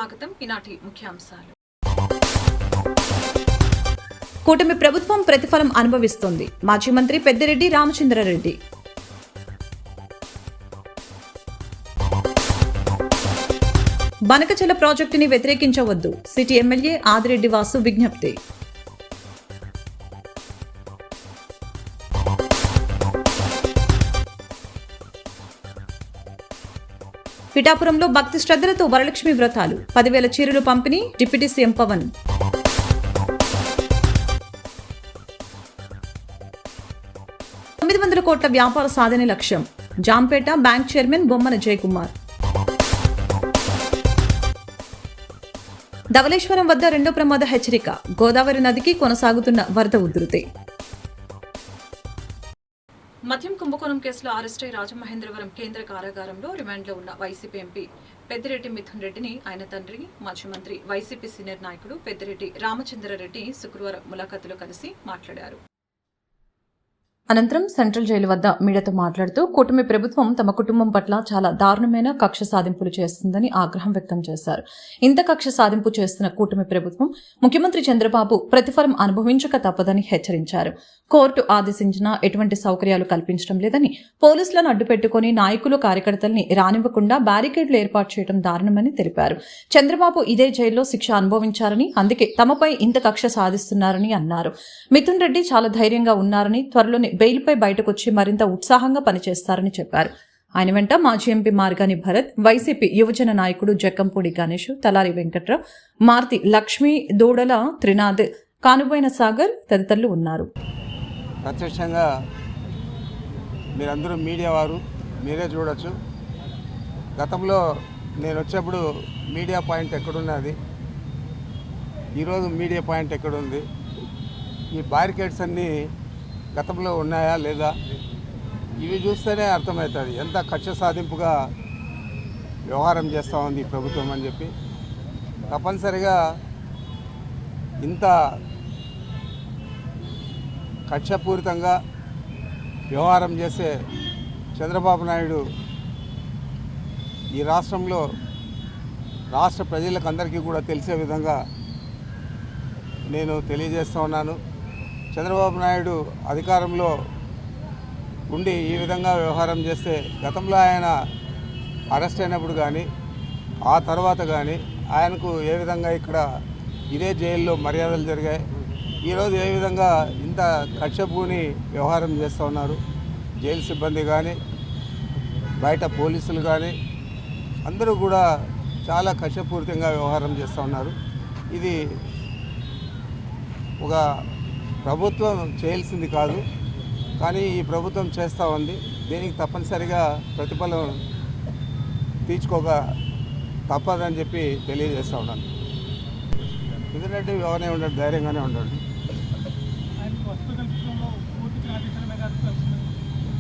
స్వాగతం. ఈనాటి ముఖ్యాంశాలు. కూటమి ప్రభుత్వం ప్రతిఫలం అనుభవిస్తోంది. మాజీ మంత్రి పెద్దిరెడ్డి రామచంద్రారెడ్డి. బనకచెల ప్రాజెక్టుని వ్యతిరేకించవద్దు. సిటీ ఎమ్మెల్యే ఆదిరెడ్డి వాసు విజ్ఞప్తి. పిఠాపురంలో భక్తి శ్రద్ధలతో వరలక్ష్మి వ్రతాలు. 10,000 చీరలు పంపిణీ. Deputy CM Pawan. $900 కోట్ల వ్యాపార సాధన లక్ష్యం. Jampeta bank chairman Bommana Jayakumar. ధవళేశ్వరం వద్ద రెండో ప్రమాద హెచ్చరిక. గోదావరి నదికి కొనసాగుతున్న వరద ఉధృతి. మద్యం కుంభకోణం కేసులో అరెస్టై రాజమహేంద్రవరం కేంద్ర కారాగారంలో రిమాండ్లో ఉన్న వైసీపీ ఎంపీ పెద్దిరెడ్డి మిథున్ రెడ్డిని ఆయన తండ్రి, మాజీ మంత్రి, వైసీపీ సీనియర్ నాయకుడు పెద్దిరెడ్డి రామచంద్రారెడ్డి శుక్రవారం ములాఖతులో కలిసి మాట్లాడారు. అనంతరం సెంట్రల్ జైలు వద్ద మీడియాతో మాట్లాడుతూ కూటమి ప్రభుత్వం తమ కుటుంబం పట్ల చాలా దారుణమైన కక్ష సాధింపులు చేస్తుందని ఆగ్రహం వ్యక్తం చేశారు. ఇంత కక్ష సాధింపు చేస్తున్న కూటమి ప్రభుత్వం ముఖ్యమంత్రి చంద్రబాబు ప్రతిఫలం అనుభవించక తప్పదని హెచ్చరించారు. కోర్టు ఆదేశించినా ఎటువంటి సౌకర్యాలు కల్పించడం లేదని, పోలీసులను అడ్డుపెట్టుకుని నాయకులు కార్యకర్తల్ని రానివ్వకుండా బ్యారికేడ్లు ఏర్పాటు చేయడం దారుణమని తెలిపారు. చంద్రబాబు ఇదే జైల్లో శిక్ష అనుభవించారని, అందుకే తమపై ఇంత కక్ష సాధిస్తున్నారని అన్నారు. మిథున్ రెడ్డి చాలా ధైర్యంగా ఉన్నారని, త్వరలోనే బెయిల్పై బయటకొచ్చి మరింత ఉత్సాహంగా పనిచేస్తారని చెప్పారు. ఆయన వెంట మాజీ ఎంపీ మార్గాని భరత్, వైసీపీ యువజన నాయకుడు జక్కంపూడి గణేష్, తలారి వెంకట్రావు, మార్తి లక్ష్మి, దూడల త్రినాథ్, కానుబోయిన సాగర్ తదితరులు ఉన్నారు. ప్రత్యక్షంగా మీరందరూ మీడియా వారు మీరే చూడొచ్చు. గతంలో నేను వచ్చేప్పుడు మీడియా పాయింట్ ఎక్కడున్నది, ఈరోజు మీడియా పాయింట్ ఎక్కడుంది, ఈ బ్యారికేడ్స్ అన్నీ గతంలో ఉన్నాయా లేదా, ఇవి చూస్తేనే అర్థమవుతుంది ఎంత కక్ష సాధింపుగా వ్యవహారం చేస్తూ ఉంది ఈ ప్రభుత్వం అని చెప్పి. తప్పనిసరిగా ఇంత కక్షపూరితంగా వ్యవహారం చేసే చంద్రబాబు నాయుడు ఈ రాష్ట్రంలో రాష్ట్ర ప్రజలకు అందరికీ కూడా తెలిసే విధంగా నేను తెలియజేస్తూ ఉన్నాను. చంద్రబాబు నాయుడు అధికారంలో ఉండి ఈ విధంగా వ్యవహారం చేస్తే గతంలో ఆయన అరెస్ట్ అయినప్పుడు కానీ ఆ తర్వాత కానీ ఆయనకు ఏ విధంగా ఇక్కడ ఇదే జైల్లో మర్యాదలు జరిగాయి, ఈరోజు ఏ విధంగా ఇంత కక్షపూని వ్యవహారం చేస్తూ ఉన్నారు. జైలు సిబ్బంది కానీ బయట పోలీసులు కానీ అందరూ కూడా చాలా కక్షపూరితంగా వ్యవహారం చేస్తూ ఉన్నారు. ఇది ఒక ప్రభుత్వం చేయాల్సింది కాదు, కానీ ఈ ప్రభుత్వం చేస్తూ ఉంది. దీనికి తప్పనిసరిగా ప్రతిఫలం తీర్చుకోక తప్పదని చెప్పి తెలియజేస్తూ ఉన్నాను. ఎందుకంటే ఎవరైనా ఉన్నాడు, ధైర్యంగానే ఉన్నాడు,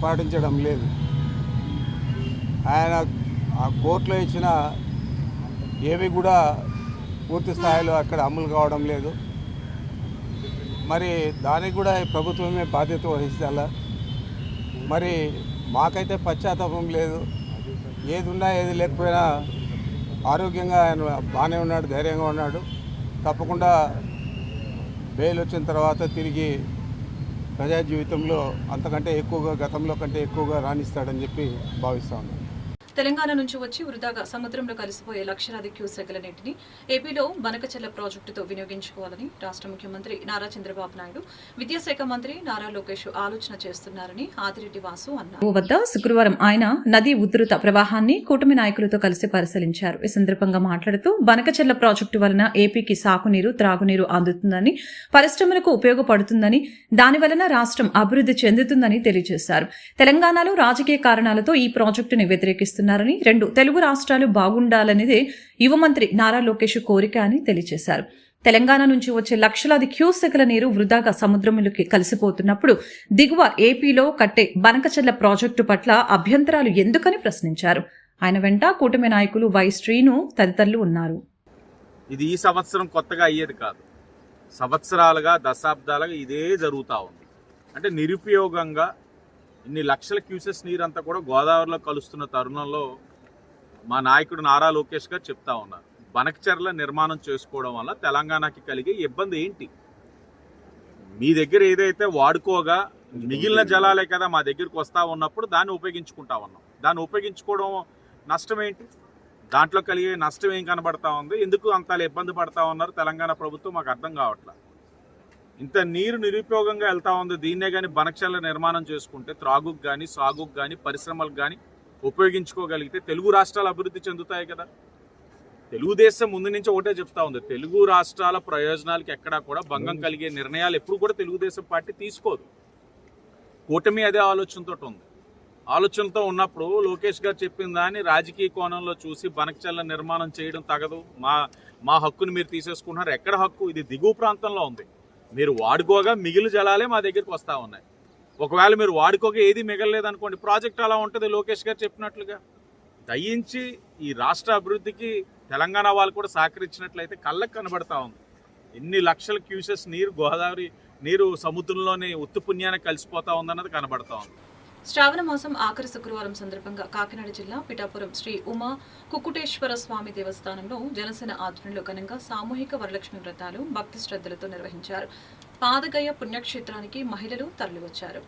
పాటించడం లేదు. ఆయన ఆ కోర్టులో ఇచ్చిన ఏవి కూడా పూర్తి స్థాయిలో అక్కడ అమలు కావడం లేదు. మరి దానికి కూడా ప్రభుత్వమే బాధ్యత వహించాలా. మరి మాకైతే పశ్చాత్తాపం లేదు, ఏది ఉన్నా ఏది లేకపోయినా ఆరోగ్యంగా ఆయన బాగానే ఉన్నాడు, ధైర్యంగా ఉన్నాడు. తప్పకుండా బెయిల్ వచ్చిన తర్వాత తిరిగి ప్రజా జీవితంలో అంతకంటే ఎక్కువగా, గతంలో కంటే ఎక్కువగా రాణిస్తాడని చెప్పి భావిస్తా ఉన్నాను. తెలంగాణ నుంచి వచ్చి వృధాగా సముద్రంలో కలిసిపోయే లక్షలాది క్యూసెక్ల నీటిని ఏపీలో బనకచెల ప్రాజెక్టుతో వినియోగించుకోవాలని రాష్ట్ర ముఖ్యమంత్రి నారా చంద్రబాబు నాయుడు, విద్యాశాఖ మంత్రి నారా లోకేష్ ఆలోచన చేస్తున్నారని ఆదిరెడ్డి వాసు అన్నారు. వద్ద శుక్రవారం ఆయన నది ఉధృత ప్రవాహాన్ని కూటమి నాయకులతో కలిసి పరిశీలించారు. ఈ సందర్భంగా మాట్లాడుతూ బనకచెల ప్రాజెక్టు వలన ఏపీకి సాగునీరు, త్రాగునీరు అందుతుందని, పరిశ్రమలకు ఉపయోగపడుతుందని, దాని వలన రాష్ట్రం అభివృద్ధి చెందుతుందని తెలియజేశారు. తెలంగాణలో రాజకీయ కారణాలతో ఈ ప్రాజెక్టుని వ్యతిరేకిస్తున్నారు. 2 తెలుగు రాష్ట్రాలు బాగుండాలనేదే యువ మంత్రి నారా లోకేష్ కోరిక అని తెలియజేశారు. తెలంగాణ నుంచి వచ్చే లక్షలాది క్యూసెక్ల నీరు వృధాగా సముద్రంలోకి కలిసిపోతున్నప్పుడు దిగువ ఏపీలో కట్టే బనకచెల ప్రాజెక్టు పట్ల అభ్యంతరాలు ఎందుకని ప్రశ్నించారు. ఆయన వెంట కూటమి నాయకులు వై శ్రీను తదితరులు ఉన్నారు. ఇది ఈ సంవత్సరం కొత్తగా అయ్యేది కాదు, సంవత్సరాలుగా దశాబ్దాలుగా ఇదే జరుగుతూ ఉంది. అంటే నిరుపయోగంగా ఇన్ని లక్షల క్యూసెస్ నీరంతా కూడా గోదావరిలో కలుస్తున్న తరుణంలో మా నాయకుడు నారా లోకేష్ గారు చెప్తా ఉన్నారు, బనకచెర్ల నిర్మాణం చేసుకోవడం వల్ల తెలంగాణకి కలిగే ఇబ్బంది ఏంటి? మీ దగ్గర ఏదైతే వాడుకోగా మిగిలిన జలాలే కదా మా దగ్గరికి వస్తా ఉన్నప్పుడు దాన్ని ఉపయోగించుకుంటా ఉన్నాం. దాన్ని ఉపయోగించుకోవడం నష్టం ఏంటి? దాంట్లో కలిగే నష్టం ఏం కనబడతా ఉంది? ఎందుకు అంత ఇబ్బంది పడతా ఉన్నారు తెలంగాణ ప్రభుత్వం? మాకు అర్థం కావట్లేదు. ఇంత నీరు నిరుపయోగంగా వెళ్తా ఉంది. దీన్నే కానీ బనకచెర్ల నిర్మాణం చేసుకుంటే త్రాగుకు కానీ సాగుకు కానీ పరిశ్రమలకు కానీ ఉపయోగించుకోగలిగితే తెలుగు రాష్ట్రాలు అభివృద్ధి చెందుతాయి కదా. తెలుగుదేశం ముందు నుంచి ఒకటే చెప్తా ఉంది, తెలుగు రాష్ట్రాల ప్రయోజనాలకి ఎక్కడా కూడా భంగం కలిగే నిర్ణయాలు ఎప్పుడు కూడా తెలుగుదేశం పార్టీ తీసుకోదు. కూటమి అదే ఆలోచనతో ఉన్నప్పుడు లోకేష్ గారు చెప్పిన దాన్ని రాజకీయ కోణంలో చూసి బనకచెర్ల నిర్మాణం చేయడం తగదు, మా హక్కుని మీరు తీసేసుకుంటున్నారు. ఎక్కడ హక్కు? ఇది దిగువ ప్రాంతంలో ఉంది. మీరు వాడుకోగా మిగిలిన జలాలే మా దగ్గరికి వస్తూ ఉన్నాయి. ఒకవేళ మీరు వాడుకోగా ఏది మిగలలేదనుకోండి, ప్రాజెక్ట్ అలా ఉంటుంది లోకేష్ గారు చెప్పినట్లుగా. దయించి ఈ రాష్ట్ర అభివృద్ధికి తెలంగాణ వాళ్ళు కూడా సహకరించినట్లయితే కళ్ళకు కనబడతా ఉంది. ఎన్ని లక్షల క్యూసెస్ నీరు గోదావరి నీరు సముద్రంలోని ఉత్తుపుణ్యానికి కలిసిపోతా ఉందన్నది కనబడతా ఉంది. శ్రావణ మాసం ఆఖరి శుక్రవారం సందర్భంగా కాకినాడ జిల్లా పిఠాపురం శ్రీ ఉమా కుక్కుటేశ్వర స్వామి దేవస్థానంలో జనసేన ఆధ్వర్యంలో ఘనంగా సామూహిక వరలక్ష్మి వ్రతాలు భక్తి శ్రద్ధలతో నిర్వహించారు. పాదగయ పుణ్యక్షేత్రానికి మహిళలు తరలివచ్చారు.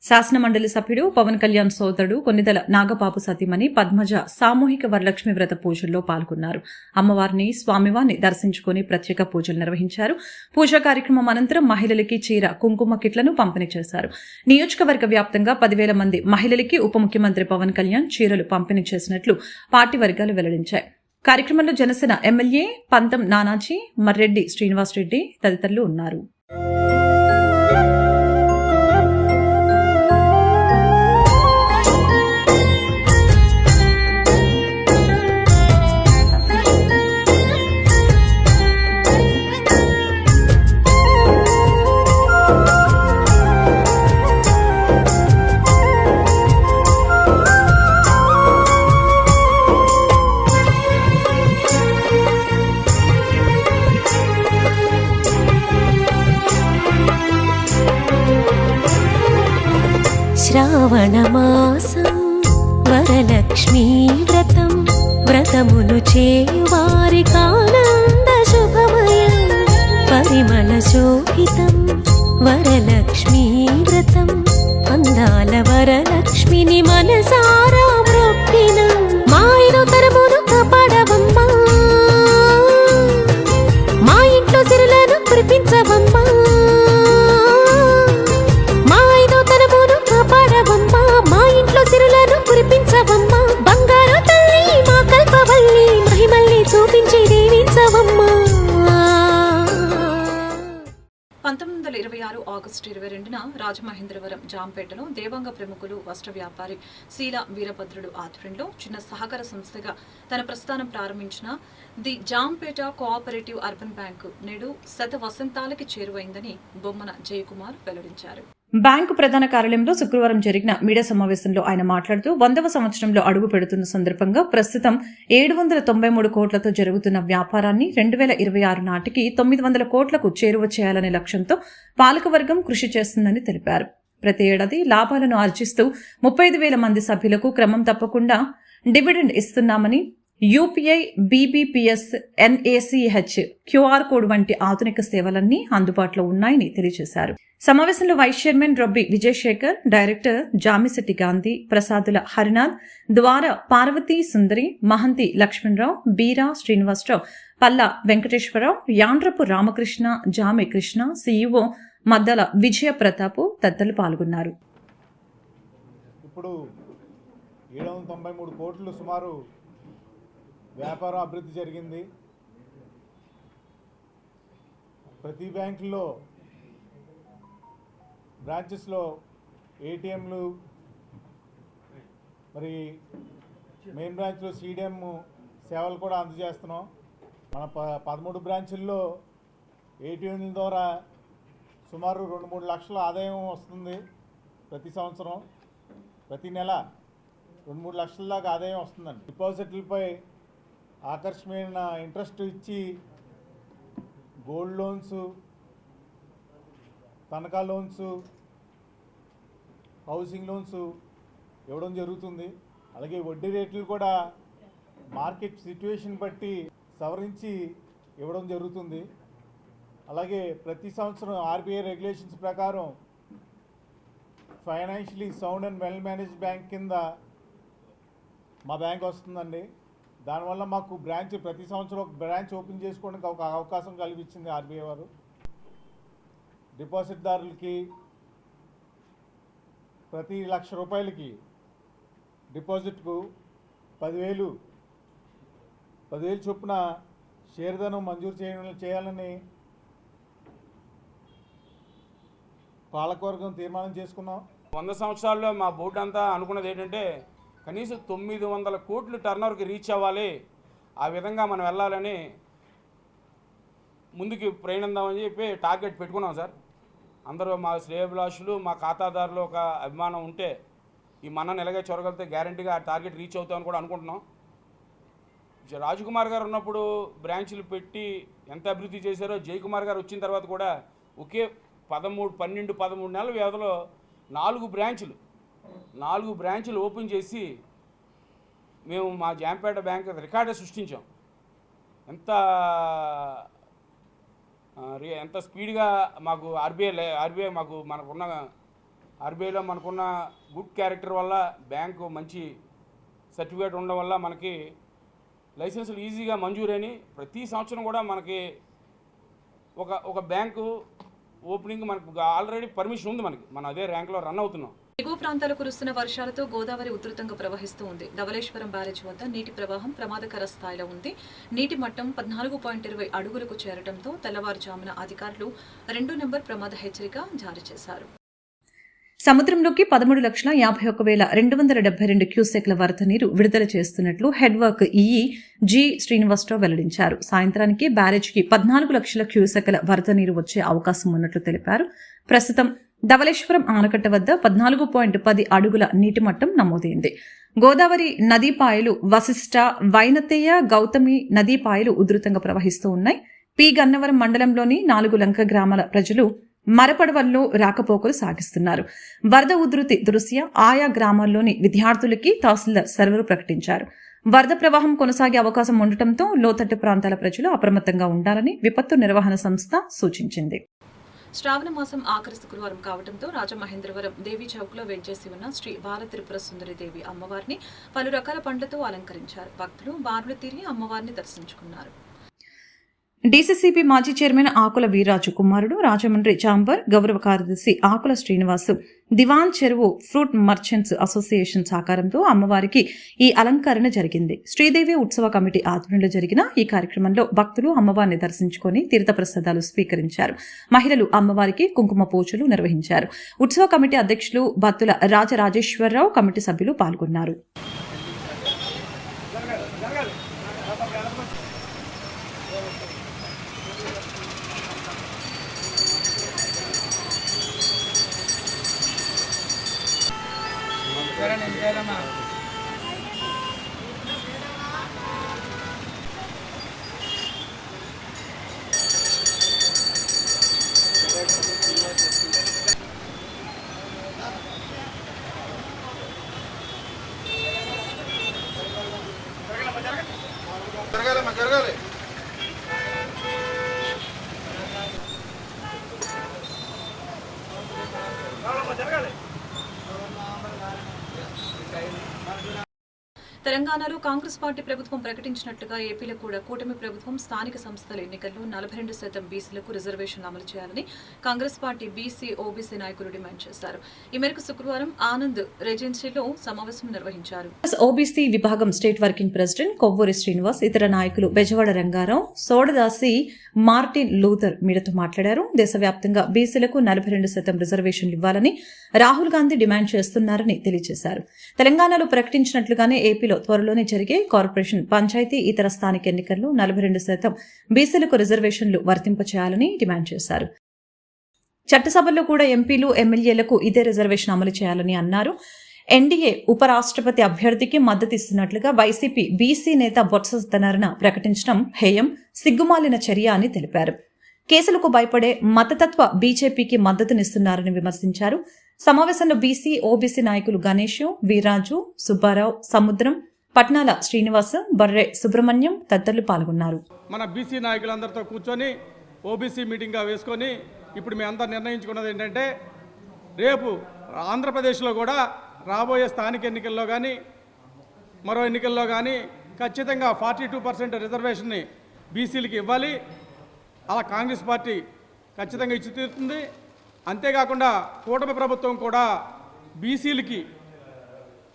శాసనమండలి సభ్యుడు పవన్ కళ్యాణ్ సోదరుడు కొన్నిదల నాగబాబు సతీమణి పద్మజ సామూహిక వరలక్ష్మి వ్రత పూజల్లో పాల్గొన్నారు. అమ్మవారిని స్వామివారిని దర్శించుకుని ప్రత్యేక పూజలు నిర్వహించారు. పూజా కార్యక్రమం అనంతరం మహిళలకి చీర కుంకుమ కిట్లను పంపిణీ చేశారు. నియోజకవర్గ వ్యాప్తంగా 10,000 మంది మహిళలకి ఉప ముఖ్యమంత్రి పవన్ కళ్యాణ్ చీరలు పంపిణీ చేసినట్లు పార్టీ వర్గాలు వెల్లడించాయి. కార్యక్రమంలో జనసేన ఎమ్మెల్యే పంతం నానాజీ, మర్రెడ్డి శ్రీనివాసరెడ్డి తదితరులు ఉన్నారు. శ్రావణమాసం వరలక్ష్మీ వ్రతం వ్రతములు చేయువారికానంద శుభమయం పరిమళ శోభితం వరలక్ష్మీ వ్రతం అందాల వరలక్ష్మిని మనసారా మొక్కిన మాయను తరమును కాపాడవమ్మా, మా ఇంట్లో సిరులను కురిపించవమ్మా, మా ఇంట్లో సిరులను కురిపించవమ్మా, బంగారు తల్లి మా కల్పవల్లి మహిమల్ని చూపించి దీవించవమ్మా. 1926 ఆగస్టు 22న రాజమహేంద్రవరం జాంపేటలో దేవాంగ ప్రముఖులు వస్త్ర వ్యాపారి శీల వీరభద్రుడు ఆధ్వర్యంలో చిన్న సహకార సంస్థగా తన ప్రస్థానం ప్రారంభించిన the Jampeta cooperative urban bank నేడు 100 వసంతాలకి చేరువైందని బొమ్మన జయకుమార్ వెల్లడించారు. బ్యాంకు ప్రధాన కార్యాలయంలో శుక్రవారం జరిగిన మీడియా సమావేశంలో ఆయన మాట్లాడుతూ 100వ సంవత్సరంలో అడుగు పెడుతున్న సందర్భంగా ప్రస్తుతం 793 కోట్లతో జరుగుతున్న వ్యాపారాన్ని 2026 నాటికి 900 కోట్లకు చేరువ చేయాలనే లక్ష్యంతో పాలకవర్గం కృషి చేస్తుందని తెలిపారు. ప్రతి ఏడాది లాభాలను ఆర్జిస్తూ 35,000 మంది సభ్యులకు క్రమం తప్పకుండా డివిడెండ్ ఇస్తున్నామని, UPI, BBPS, NACH, QR code వంటి ఆధునిక సేవలన్నీ అందుబాటులో ఉన్నాయని తెలియజేశారు. సమావేశంలో vice chairman Robbi Vijayasekhar, director Jamisetti Gandhi, Prasadula Harinath, Dwara Parvathi Sundari, Mahanthi Lakshmanarao, Beera Srinivasarao, Palla Venkateswararao, Yandrapu Ramakrishna, Jami Krishna, CEO Maddala Vijaya Prathap తదితరులు పాల్గొన్నారు. ఇప్పుడు 793 కోట్లు సుమారు వ్యాపారం అభివృద్ధి జరిగింది. ప్రతి బ్యాంకుల్లో బ్రాంచెస్లో ఏటీఎంలు, మరి మెయిన్ బ్రాంచ్లో సీడీఎం సేవలు కూడా అందజేస్తున్నాం. మన 13 బ్రాంచుల్లో ఏటీఎంల ద్వారా సుమారు 2-3 లక్షల ఆదాయం వస్తుంది. ప్రతి సంవత్సరం ప్రతి నెల 2-3 లక్షల దాకా ఆదాయం వస్తుందండి. డిపాజిట్లపై ఆకర్షణీయమైన ఇంట్రెస్ట్ ఇచ్చి గోల్డ్ లోన్స్, తనఖా లోన్స్, హౌసింగ్ లోన్స్ ఇవ్వడం జరుగుతుంది. అలాగే వడ్డీ రేట్లు కూడా మార్కెట్ సిట్యుయేషన్ బట్టి సవరించి ఇవ్వడం జరుగుతుంది. అలాగే ప్రతి సంవత్సరం ఆర్బీఐ రెగ్యులేషన్స్ ప్రకారం financially sound and well manage bank కింద మా బ్యాంక్ వస్తుందండి. దానివల్ల మాకు ప్రతి సంవత్సరం ఒక బ్రాంచ్ ఓపెన్ చేసుకోవడానికి ఒక అవకాశం కల్పించింది ఆర్బీఐ వారు. డిపాజిట్దారులకి ప్రతి ₹1,00,000 డిపాజిట్కు 10,000 చొప్పున షేర్ధనం మంజూరు చేయాలని పాలకవర్గం తీర్మానం చేసుకున్నాం. 100 సంవత్సరాల్లో మా బోర్డు అంతా అనుకున్నది ఏంటంటే కనీసం 900 కోట్లు టర్నోవర్కి రీచ్ అవ్వాలి, ఆ విధంగా మనం వెళ్ళాలని ముందుకు ప్రయాణిద్దామని చెప్పి టార్గెట్ పెట్టుకున్నాం సార్. అందరూ మా శ్రేయోభిలాషులు, మా ఖాతాదారులు ఒక అభిమానం ఉంటే ఈ మనని ఎలాగే చొరగలితే గ్యారంటీగా ఆ టార్గెట్ రీచ్ అవుతామని కూడా అనుకుంటున్నాం. రాజకుమార్ గారు ఉన్నప్పుడు బ్రాంచ్లు పెట్టి ఎంత అభివృద్ధి చేశారో, జయకుమార్ గారు వచ్చిన తర్వాత కూడా ఒకే 13 నెలల వ్యవధిలో 4 బ్రాంచులు ఓపెన్ చేసి మేము మా జాంపేట బ్యాంక్ రికార్డే సృష్టించాం. ఎంత స్పీడ్గా మాకు ఆర్బీఐ ఆర్బీఐలో మనకున్న గుడ్ క్యారెక్టర్ వల్ల, బ్యాంకు మంచి సర్టిఫికేట్ ఉండడం వల్ల మనకి లైసెన్సులు ఈజీగా మంజూరైన ప్రతి సంవత్సరం కూడా మనకి ఒక బ్యాంకు ఓపెనింగ్ మనకు ఆల్రెడీ పర్మిషన్ ఉంది. మనం అదే ర్యాంక్లో రన్ అవుతున్నాం. ఎగువ ప్రాంతాలు కురుస్తున్న వర్షాలతో గోదావరి ఉధృతంగా ప్రవహిస్తూ ఉంది. ధవళేశ్వరం బ్యారేజ్ వద్ద నీటి ప్రవాహం ప్రమాదకర స్థాయిలో ఉంది. నీటి మట్టం 14.20 అడుగులకు చేరడంతో తెల్లవారుజామున అధికారులు 2 నంబర్ ప్రమాద హెచ్చరిక జారీ చేశారు. సముద్రంలోకి 13,51,272 క్యూసెక్ల వరద నీరు విడుదల చేస్తున్నట్లు head work EE G Srinivasarao వెల్లడించారు. సాయంత్రానికి బ్యారేజ్కి 14 లక్షల క్యూసెక్ల వరద నీరు వచ్చే అవకాశం ఉన్నట్లు తెలిపారు. ప్రస్తుతం ధవళేశ్వరం ఆనకట్ట వద్ద 14.10 అడుగుల నీటి మట్టం నమోదైంది. గోదావరి నదీపాయలు వశిష్ట, వైనతేయ, గౌతమి నదీపాయలు ఉధృతంగా ప్రవహిస్తూ ఉన్నాయి. పి గన్నవరం మండలంలోని 4 లంక గ్రామాల ప్రజలు మరపడవల్లో రాకపోకలు సాగిస్తున్నారు. వరద ఉధృతి దృష్ట్యా ఆయా గ్రామాల్లోని విద్యార్థులకి తహసీల్దార్ సెలవులు ప్రకటించారు. వరద ప్రవాహం కొనసాగే అవకాశం ఉండటంతో లోతట్టు ప్రాంతాల ప్రజలు అప్రమత్తంగా ఉండాలని విపత్తు నిర్వహణ సంస్థ సూచించింది. శ్రావణ మాసం ఆఖరి శుక్రవారం కావడంతో రాజమహేంద్రవరం దేవీ చౌక్లో వేంచేసి ఉన్న శ్రీ బాల త్రిపుర సుందరి దేవి అమ్మవారిని పలు రకాల పండ్లతో అలంకరించారు. భక్తులు బారులు తిరిగి అమ్మవారిని దర్శించుకున్నారు. డీసీసీబీ మాజీ చైర్మన్ ఆకుల వీర్రాజు కుమారుడు, రాజమండ్రి ఛాంబర్ గౌరవ కార్యదర్శి ఆకుల శ్రీనివాసు, దివాన్ చెరువు ఫ్రూట్ మర్చెంట్స్ అసోసియేషన్ సహకారంతో అమ్మవారికి ఈ అలంకరణ జరిగింది. శ్రీదేవి ఉత్సవ కమిటీ ఆధ్వర్యంలో జరిగిన ఈ కార్యక్రమంలో భక్తులు అమ్మవారిని దర్శించుకుని తీర్థప్రసాదాలు స్వీకరించారు. మహిళలు అమ్మవారికి కుంకుమ పూజలు నిర్వహించారు. ఉత్సవ కమిటీ అధ్యక్షులు బత్తుల రాజరాజేశ్వరరావు, కమిటీ సభ్యులు పాల్గొన్నారు. జరగాలి. తెలంగాణలో కాంగ్రెస్ పార్టీ ప్రభుత్వం ప్రకటించినట్లుగా ఏపీలో కూడా కూటమి ప్రభుత్వం స్థానిక సంస్థల ఎన్నికల్లో 42% బీసీలకు రిజర్వేషన్లు అమలు చేయాలని కాంగ్రెస్ పార్టీ బీసీ, ఓబీసీ నాయకులు డిమాండ్ చేశారు. ఈ మేరకు శుక్రవారం ఆనంద్ రెజెన్సీలో సమావేశం నిర్వహించారు. ఓబీసీ విభాగం state working president Kovvuri Srinivas, ఇతర నాయకులు బెజవాడ రంగారావు, సోడదాసి, మార్టిన్ లూథర్ మీడియాతో మాట్లాడారు. దేశవ్యాప్తంగా బీసీలకు 42% రిజర్వేషన్లు ఇవ్వాలని రాహుల్ గాంధీ డిమాండ్ చేస్తున్నారని తెలియజేశారు. తెలంగాణలో ప్రకటించినట్లుగానే ఏపీలో త్వరలోనే జరిగే కార్పొరేషన్, పంచాయతీ, ఇతర స్థానిక ఎన్నికల్లో 42% బీసీలకు రిజర్వేషన్లు వర్తింపచేయాలని డిమాండ్ చేశారు. చట్టసభల్లో కూడా ఎంపీలు, ఎమ్మెల్యేలకు ఇదే రిజర్వేషన్ అమలు చేయాలని అన్నారు. ఎన్డీఏ ఉపరాష్ట్రపతి అభ్యర్థికి మద్దతిస్తున్నట్లుగా వైసీపీ బీసీ నేత బొత్స సత్యనారాయణ ప్రకటించడం హేయం, సిగ్గుమాలిన చర్య అని తెలిపారు. కేసులకు భయపడే మతతత్వ బీజేపీకి మద్దతునిస్తున్నారని విమర్శించారు. సమావేశంలో బీసీ, ఓబీసీ నాయకులు గణేష్, వీర్రాజు, సుబ్బారావు, సముద్రం, పట్నాల శ్రీనివాస్, బర్రె సుబ్రహ్మణ్యం తదితరులు పాల్గొన్నారు. మన బీసీ నాయకులందరితో కూర్చొని ఓబీసీ మీటింగ్గా వేసుకొని ఇప్పుడు మేమంతా నిర్ణయించుకున్నది ఏంటంటే రేపు ఆంధ్రప్రదేశ్లో కూడా రాబోయే స్థానిక ఎన్నికల్లో కానీ మరో ఎన్నికల్లో కానీ ఖచ్చితంగా 42% రిజర్వేషన్ని బీసీలకి ఇవ్వాలి. అలా కాంగ్రెస్ పార్టీ ఖచ్చితంగా ఇచ్చి తీరుతుంది. అంతేకాకుండా కూటమి ప్రభుత్వం కూడా బీసీలకి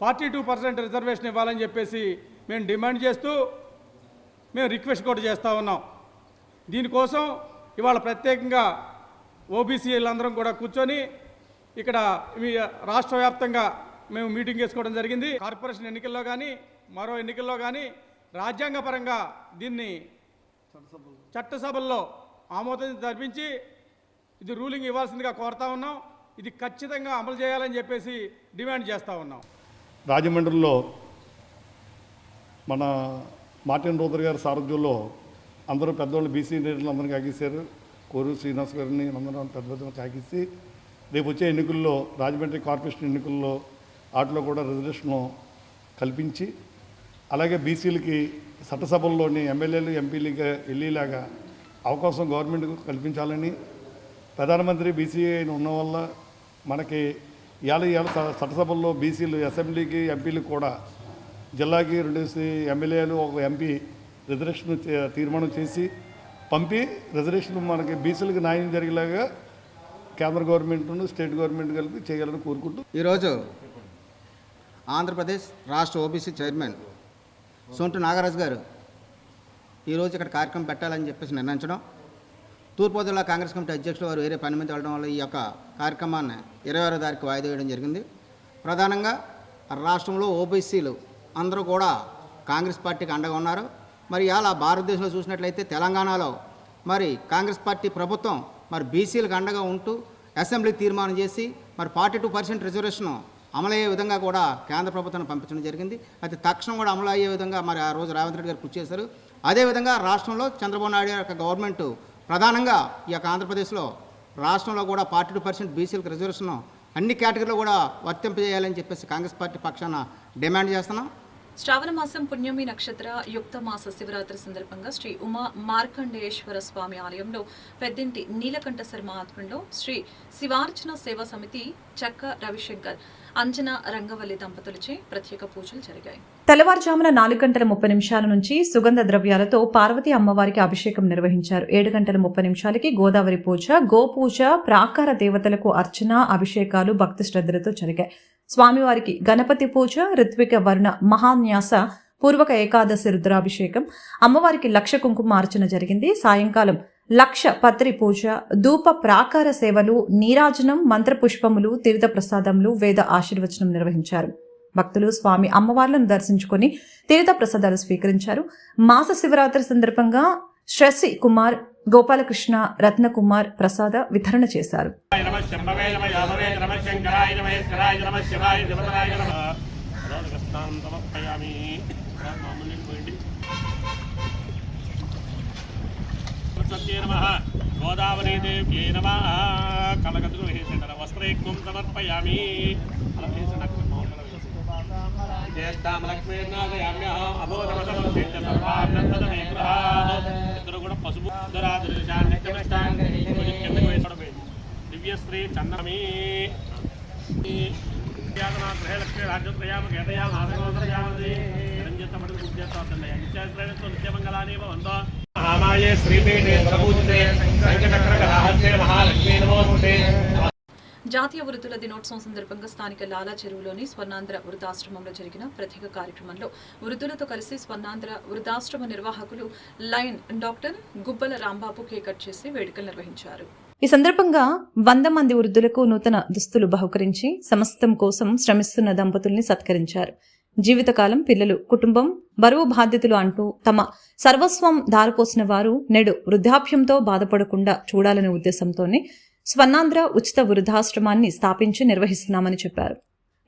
42% రిజర్వేషన్ ఇవ్వాలని చెప్పేసి మేము డిమాండ్ చేస్తూ మేము రిక్వెస్ట్ కూడా చేస్తూ ఉన్నాం. దీనికోసం ఇవాళ ప్రత్యేకంగా ఓబీసీలందరం కూడా కూర్చొని ఇక్కడ రాష్ట్ర వ్యాప్తంగా మేము మీటింగ్ చేసుకోవడం జరిగింది. కార్పొరేషన్ ఎన్నికల్లో కానీ మరో ఎన్నికల్లో కానీ రాజ్యాంగపరంగా దీన్ని చట్టసభల్లో ఆమోదం జరిపించి ఇది రూలింగ్ ఇవ్వాల్సిందిగా కోరుతా ఉన్నాం. ఇది ఖచ్చితంగా అమలు చేయాలని చెప్పేసి డిమాండ్ చేస్తూ ఉన్నాం. రాజమండ్రిలో మన మార్టిన్ రూథర్ గారి సారథ్యంలో అందరూ పెద్దవాళ్ళు బీసీ లీడర్లు అందరినీ కాకిస్తారు. కోరు శ్రీనివాస్ గారిని అందరూ పెద్ద కాకిసి రేపు వచ్చే ఎన్నికల్లో రాజమండ్రి కార్పొరేషన్ ఎన్నికల్లో వాటిలో కూడా రిజర్వేషన్ కల్పించి అలాగే బీసీలకి చట్టసభల్లోని ఎమ్మెల్యేలు ఎంపీలుగా వెళ్ళేలాగా అవకాశం గవర్నమెంట్కు కల్పించాలని ప్రధానమంత్రి బీసీ ఉన్న వల్ల మనకి ఇవాళ చట్టసభల్లో బీసీలు అసెంబ్లీకి ఎంపీలకు కూడా జిల్లాకి 2 ఎమ్మెల్యేలు 1 ఎంపీ రిజర్వేషన్ తీర్మానం చేసి పంపి రిజర్వేషన్ మనకి బీసీలకు న్యాయం జరిగేలాగా కేంద్ర గవర్నమెంట్ను స్టేట్ గవర్నమెంట్ కలిపి చేయాలని కోరుకుంటూ ఈరోజు ఆంధ్రప్రదేశ్ రాష్ట్ర ఓబీసీ చైర్మన్ సొంటు నాగరాజు గారు ఈరోజు ఇక్కడ కార్యక్రమం పెట్టాలని చెప్పేసి నిర్ణయించడం, తూర్పుగోదావరి కాంగ్రెస్ కమిటీ అధ్యక్షులు వారు వేరే పని మీద వెళ్ళడం వల్ల ఈ యొక్క కార్యక్రమాన్ని 26వ తారీఖు వాయిదా వేయడం జరిగింది. ప్రధానంగా రాష్ట్రంలో ఓబీసీలు అందరూ కూడా కాంగ్రెస్ పార్టీకి అండగా ఉన్నారు. మరి ఇలా భారతదేశంలో చూసినట్లయితే తెలంగాణలో మరి కాంగ్రెస్ పార్టీ ప్రభుత్వం మరి బీసీలకు అండగా ఉంటూ అసెంబ్లీకి తీర్మానం చేసి మరి 42% రిజర్వేషన్ అమలయ్యే విధంగా కూడా కేంద్ర ప్రభుత్వాన్ని పంపించడం జరిగింది. అయితే తక్షణం కూడా అమలు అయ్యే విధంగా మరి ఆ రోజు రేవంత్ రెడ్డి గారు కృషి చేశారు. అదేవిధంగా రాష్ట్రంలో చంద్రబాబు నాయుడు యొక్క గవర్నమెంట్ ప్రధానంగా ఈ యొక్క ఆంధ్రప్రదేశ్లో రాష్ట్రంలో కూడా 42% బీసీలకు రిజర్వేషన్ అన్ని కేటగిరీలో కూడా వర్తింపజేయాలని చెప్పేసి కాంగ్రెస్ పార్టీ పక్షాన డిమాండ్ చేస్తున్నాం. శ్రావణ మాసం పుణ్యమి నక్షత్ర యుక్త మాస శివరాత్రి సందర్భంగా శ్రీ ఉమా మార్కండేశ్వర స్వామి ఆలయంలో పెద్దింటి నీలకంఠ శర్మ ఆధ్వర్యంలో శ్రీ శివార్చన సేవా సమితి చక్క రవిశంకర్ అంజన రంగవల్లి దంపతులచే ప్రత్యేక పూజలు జరిగాయి. తెల్లవారుజామున 4:30 నుంచి సుగంధ ద్రవ్యాలతో పార్వతీ అమ్మవారికి అభిషేకం నిర్వహించారు. 7:30 గోదావరి పూజ, గోపూజ, ప్రాకార దేవతలకు అర్చన, అభిషేకాలు భక్తి శ్రద్ధలతో జరిగాయి. స్వామివారికి గణపతి పూజ, ఋత్విక వర్ణ మహాన్యాస పూర్వక ఏకాదశి రుద్రాభిషేకం, అమ్మవారికి 1,00,000 కుంకుమార్చన జరిగింది. సాయంకాలం 1,00,000 పత్రి పూజ, ధూప ప్రాకార సేవలు, నీరాజనం, మంత్రపుష్పములు, తీర్థ ప్రసాదములు, వేద ఆశీర్వచనం నిర్వహించారు. భక్తులు స్వామి అమ్మవార్లను దర్శించుకొని తీర్థ ప్రసాదాలు స్వీకరించారు. మాస శివరాత్రి సందర్భంగా శశి కుమార్, గోపాలకృష్ణ, రత్నకుమార్ ప్రసాద వితరణ చేశారు. గోదావరీ దేవ్యై నమః. కలగతులు వేసేట వస్త్రైక్యం సమర్పయామి. ఇద్దరు కూడా పసుపు దివ్యశ్రీ చందమి గృహలక్ష్మి రాజ్యోత్రయామ గేతయామ ఆదరయామది నిరంజితమడి పూజ్యతోందయ్య నిత్యమంగళాని వందో మహామాయే శ్రీపీఠే ప్రపూజితే సంకటకరగలాహత్యే మహాలక్ష్మీ నమోస్తుతే. జాతీయ వృద్ధుల దినోత్సవం సందర్భంగా స్థానిక లాలా చెరువులోని స్వర్ణాంధ్ర వృద్ధాశ్రమంలో జరిగిన ప్రత్యేక కార్యక్రమంలో వృద్ధులతో కలిసి స్వర్ణాంధ్ర వృద్ధాశ్రమ నిర్వాహకులు లైన్ డాక్టర్ గుబ్బల రాంబాబు కేక్ కట్ చేసి వేడుకలు నిర్వహించారు. ఈ సందర్భంగా 100 మంది వృద్ధులకు నూతన దుస్తులు బహుకరించి సమస్తం కోసం శ్రమిస్తున్న దంపతుల్ని సత్కరించారు. జీవితకాలం పిల్లలు, కుటుంబం, బరువు బాధ్యతలు అంటూ తమ సర్వస్వం దారిపోసిన వారు నేడు వృద్ధాప్యంతో బాధపడకుండా చూడాలనే ఉద్దేశంతోనే స్వర్ణాంధ్ర ఉచిత వృద్ధాశ్రమాన్ని స్థాపించి నిర్వహిస్తున్నామని చెప్పారు.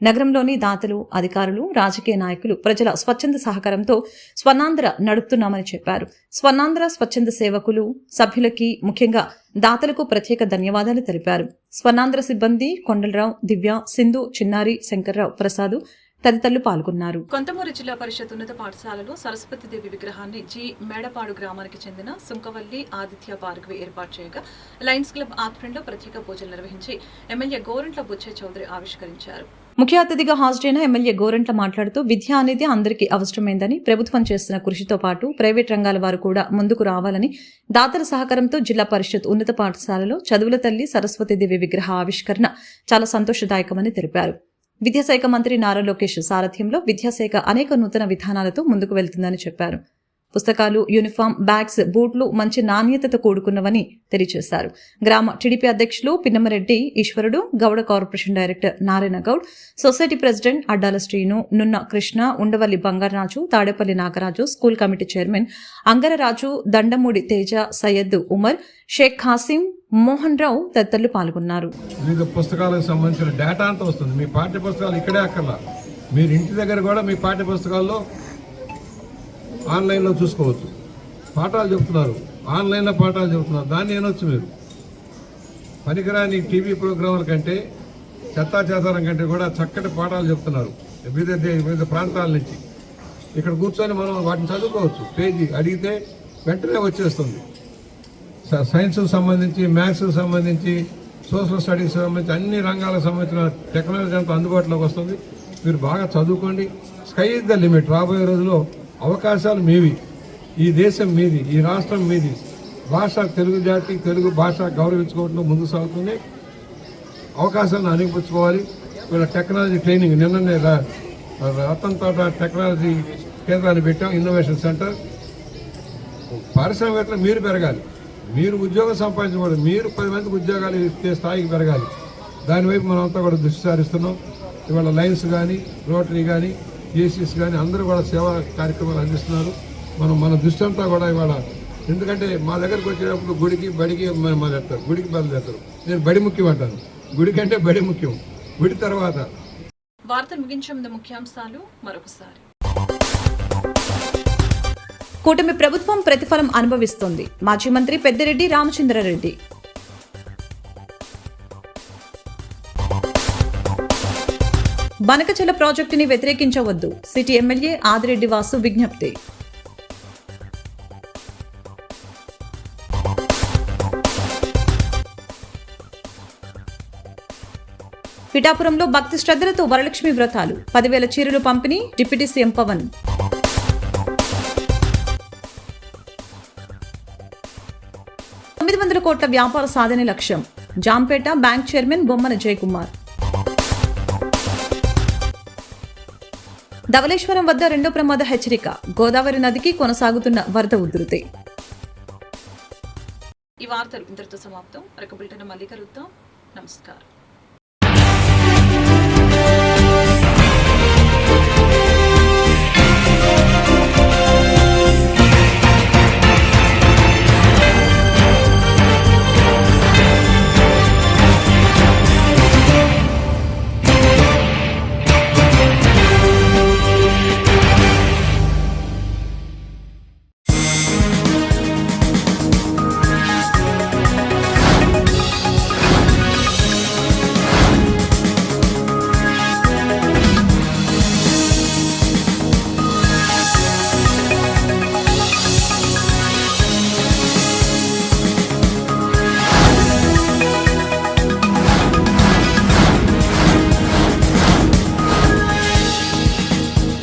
నగరంలోని దాతలు, అధికారులు, రాజకీయ నాయకులు, ప్రజల స్వచ్ఛంద సహకారంతో స్వర్ణాంధ్ర నడుపుతున్నామని చెప్పారు. స్వర్ణాంధ్ర స్వచ్ఛంద సేవకులు, సభ్యులకి, ముఖ్యంగా దాతలకు ప్రత్యేక ధన్యవాదాలు తెలిపారు. స్వర్ణాంధ్ర సిబ్బంది కొండలరావు, దివ్య, సింధు, చిన్నారి, శంకర్రావు, ప్రసాదు, తదితరులు పాల్గొన్నారు. కొంతమూరు జిల్లా పరిషత్ ఉన్నత పాఠశాలలో సరస్వతీదేవి విగ్రహాన్ని జి మేడపాడు గ్రామానికి చెందిన సుంకవల్లి ఆదిత్య భార్గవి ఏర్పాటు చేయగా లయన్స్ క్లబ్ ఆధ్వర్యంలో ప్రత్యేక పూజలు నిర్వహించి ఎమ్మెల్యే గోరంట్ల బుచ్చయ్య చౌదరి ఆవిష్కరించారు. ముఖ్య అతిథిగా హాజరైన ఎమ్మెల్యే గోరంట్ల మాట్లాడుతూ విద్య అనేది అందరికీ అవసరమైందని, ప్రభుత్వం చేస్తున్న కృషితో పాటు ప్రైవేట్ రంగాల వారు కూడా ముందుకు రావాలని, దాతల సహకారంతో జిల్లా పరిషత్ ఉన్నత పాఠశాలలో చదువుల తల్లి సరస్వతీదేవి విగ్రహ ఆవిష్కరణ చాలా సంతోషదాయకమని తెలిపారు. విద్యాశాఖ మంత్రి నారా లోకేష్ సారథ్యంలో విద్యాశాఖ అనేక నూతన విధానాలతో ముందుకు వెళ్తుందని చెప్పారు. పుస్తకాలు, యూనిఫామ్, బ్యాగ్స్, బూట్లు మంచి నాణ్యతతో కూడుకున్నవని తెలియజేశారు. గ్రామ టీడీపీ అధ్యక్షులు Pinnamareddy Eshwarudu, Gowda corporation director Narayana Goud, society president Addala Srinu, Nunna Krishna, Undavalli Bangaraju, Tadepalli Nagaraju, school committee chairman Angararaju, Dandamudi Teja, Syed Umar, Sheikh Khasim, Mohan Rao తదితరులు పాల్గొన్నారు. వివిధ పుస్తకాలకు సంబంధించిన డేటా అంతా వస్తుంది. మీ పాఠ్య పుస్తకాలు ఇక్కడే అక్కర్లా, మీరు ఇంటి దగ్గర కూడా మీ పాఠ్య పుస్తకాల్లో ఆన్లైన్లో చూసుకోవచ్చు. పాఠాలు చెప్తున్నారు, ఆన్లైన్లో పాఠాలు చెబుతున్నారు. దాన్ని ఏనొచ్చు మీరు పనికిరాని టీవీ ప్రోగ్రాముల కంటే, చెత్తాచెదారం కంటే కూడా చక్కటి పాఠాలు చెప్తున్నారు వివిధ ప్రాంతాల నుంచి. ఇక్కడ కూర్చొని మనం వాటిని చదువుకోవచ్చు. పేజీ అడిగితే వెంటనే వచ్చేస్తుంది. సైన్స్కి సంబంధించి, మ్యాథ్స్కి సంబంధించి, సోషల్ స్టడీస్కి సంబంధించి అన్ని రంగాలకు సంబంధించిన టెక్నాలజీ అంతా అందుబాటులోకి వస్తుంది. మీరు బాగా చదువుకోండి. Sky is the limit. రాబోయే రోజుల్లో అవకాశాలు మీవి, ఈ దేశం మీది, ఈ రాష్ట్రం మీది. భాష, తెలుగు జాతి, తెలుగు భాష గౌరవించుకోవడంలో ముందుకు సాగుతుంది. అవకాశాలను అందిపుచ్చుకోవాలి. వీళ్ళ టెక్నాలజీ ట్రైనింగ్ నిన్ననే రతన్ టాటా టెక్నాలజీ కేంద్రాన్ని పెట్టాం, ఇన్నోవేషన్ సెంటర్. పారిశ్రామికవేత్తలు మీరు పెరగాలి, మీరు ఉద్యోగం సంపాదించకూడదు, మీరు 10 మందికి ఉద్యోగాలు ఇచ్చే స్థాయికి పెరగాలి. దానివైపు మనం అంతా కూడా దృష్టి సారిస్తున్నాం. ఇవాళ లయన్స్ కానీ, రోటరీ కానీ, ఏసీస్ కానీ అందరూ కూడా సేవా కార్యక్రమాలు అందిస్తున్నారు. మన దృష్టి అంతా కూడా ఇవాళ, ఎందుకంటే మా దగ్గరకు వచ్చేటప్పుడు గుడికి బడికి మొదలెడతారు, గుడికి బదులుతారు. నేను బడి ముఖ్యం అంటాను, గుడి కంటే బడి ముఖ్యం. గుడి తర్వాత వార్తలు ముగించే ముందు ముఖ్యాంశాలు మరొకసారి. కూటమి ప్రభుత్వం ప్రతిఫలం అనుభవిస్తోంది. మాజీ మంత్రి పెద్దిరెడ్డి రామచంద్రారెడ్డి. బనకచెల ప్రాజెక్టుని వ్యతిరేకించవద్దు, సిటీ ఎమ్మెల్యే ఆదిరెడ్డి వాసు విజ్ఞప్తి. పిఠాపురంలో భక్తి శ్రద్ధలతో వరలక్ష్మి వ్రతాలు, 10,000 చీరలు పంపిణీ, డిప్యూటీ సీఎం పవన్. $900 కోట్ల వ్యాపార సాధనే లక్ష్యం, జాంపేట బ్యాంక్ చైర్మన్ బొమ్మన జయకుమార్. ధవళేశ్వరం వద్ద 2వ ప్రమాద హెచ్చరిక, గోదావరి నదికి కొనసాగుతున్న వరద ఉధృతి. ఈ వార్తలు ఇంతటితో సమాప్తం. మరొక బులెటిన్ మళ్ళీ కలుద్దాం. నమస్కారం.